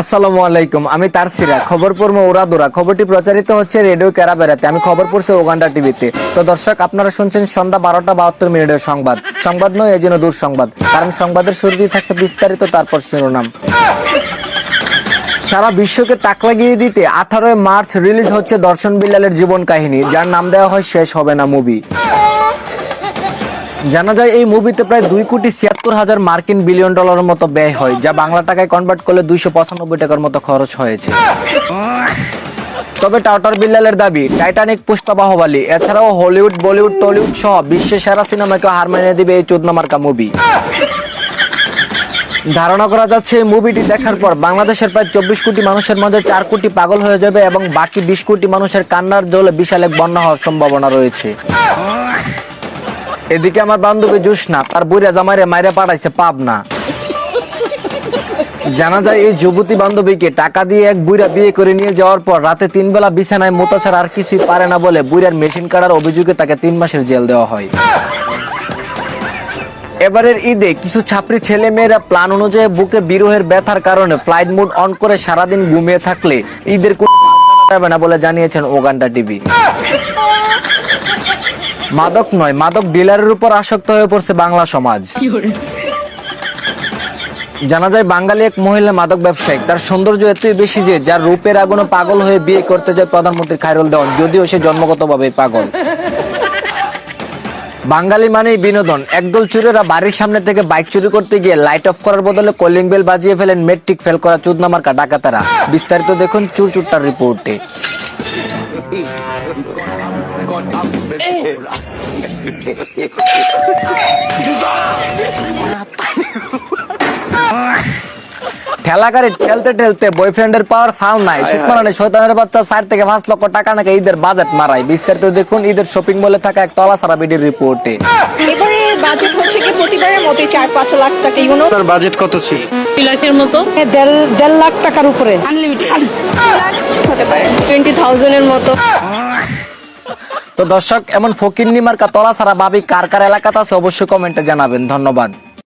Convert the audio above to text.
আসসালামু আলাইকুম, আমি তারসিরা। খবর পড়বো উড়াদুরা। খবরটি প্রচারিত হচ্ছে রেডিও ক্যারাবেরাতে। আমি খবর পড়ছি ওগান্ডা টিভিতে। তো দর্শক, আপনারা শুনছেন সন্ধ্যা 12:72 সংবাদ। সংবাদ নয়, এই জন্য দুঃসংবাদ, কারণ সংবাদের শুরুতেই থাকছে বিস্তারিত, তারপর শিরোনাম। সারা বিশ্বকে তাক লাগিয়ে দিতে 18 মার্চ রিলিজ হচ্ছে দর্শন বিলালের জীবন কাহিনী, যার নাম দেওয়া হয় শেষ হবে না মুভি। জানা যায় এই মুভিতে প্রায় 2,76,000 মার্কিন বিলিয়ন ডলারের মতো ব্যয় হয়, যা বাংলা টাকায় কনভার্ট করলে 295 টাকার মতো খরচ হয়েছে। তবে টাউটার বিল্লালের দাবি, টাইটানিক, পুষ্পা, বাহুবলী এছাড়াও হলিউড, বলিউড, টলিউড সহ বিশ্বের সেরা সিনেমাকে হার মানিয়ে দিবে এই চোদনা মার্কা মুভি। ধারণা করা যাচ্ছে এই মুভিটি দেখার পর বাংলাদেশের প্রায় 24 কোটি মানুষের মধ্যে 4 কোটি পাগল হয়ে যাবে এবং বাকি 20 কোটি মানুষের কান্নার জলে বিশাল এক বন্যা হওয়ার সম্ভাবনা রয়েছে। এদিকে আমার বান্ধবী জোসনা তার বুড়া জামাইরে মাইরে পাঠাইছে পাবনা। জানা যায় এই যুবতী বান্ধবীকে টাকা দিয়ে এক বুড়া বিয়ে করে নিয়ে যাওয়ার পর রাতে 3 বেলা বিছানায় মোতা ছাড়া আর কিছুই পারে না বলে বুড়ার মেশিন কাটার অভিযোগে তাকে 3 মাসের জেল দেওয়া হয়। এবারের ঈদে কিছু ছাত্রী ছেলে মেয়েরা প্ল্যান অনুযায়ী বুকে বিরহের ব্যথার কারণে ফ্লাইট মোড অন করে সারাদিন ঘুমিয়ে থাকলে ঈদের কোনো যাবে না বলে জানিয়েছেন ওগান্ডা টিভি। মাদক নয়, মাদক ডিলারের উপর আসক্ত হয়ে পড়ছে বাংলা সমাজ। জানা যায় বাঙালি এক মহিলা মাদক ব্যবসায়ী, তার সৌন্দর্য এতই বেশি যে যার রূপের আগুনে পাগল হয়ে বিয়ে করতে যায় প্রধানমন্ত্রী খায়রুল দেওয়ান, যদিও সে জন্মগতভাবে পাগল। বাঙালি মানেই বিনোদন। একদল চোরেরা বাড়ির সামনে থেকে বাইক চুরি করতে গিয়ে লাইট অফ করার বদলে কলিং বেল বাজিয়ে ফেলেন মেট্রিক ফেল করা চোদনা মার্কা ডাকাতেরা। বিস্তারিত দেখুন চুরচুট্টার রিপোর্টে। ঠেলা গাড়ি ঠেলতে ঠেলতে বয়ফ্রেন্ডের পাওয়ার সাল নাই, সুতরাং শয়তানের বাচ্চা 4 থেকে 5 লক্ষ টাকা নাকি ঈদের বাজেট মারায়। বিস্তারিত দেখুন ঈদের শপিং মলে থাকা এক তলা সারা বিডির রিপোর্টে। এবারে বাজেট হচ্ছে কি প্রতিবারের মতো 4-5 লাখ টাকা। আপনার বাজেট কত ছিল? 2 লাখের মতো। 1.5 লাখ টাকার উপরে আনলিমিটেড হতে পারে, 20,000 এর মতো। তো দর্শক, এমন ফকিন্নি মার্কা তলা সারা ভাবি কার কার এলাকাতে আছে অবশ্যই কমেন্টে জানাবেন। ধন্যবাদ।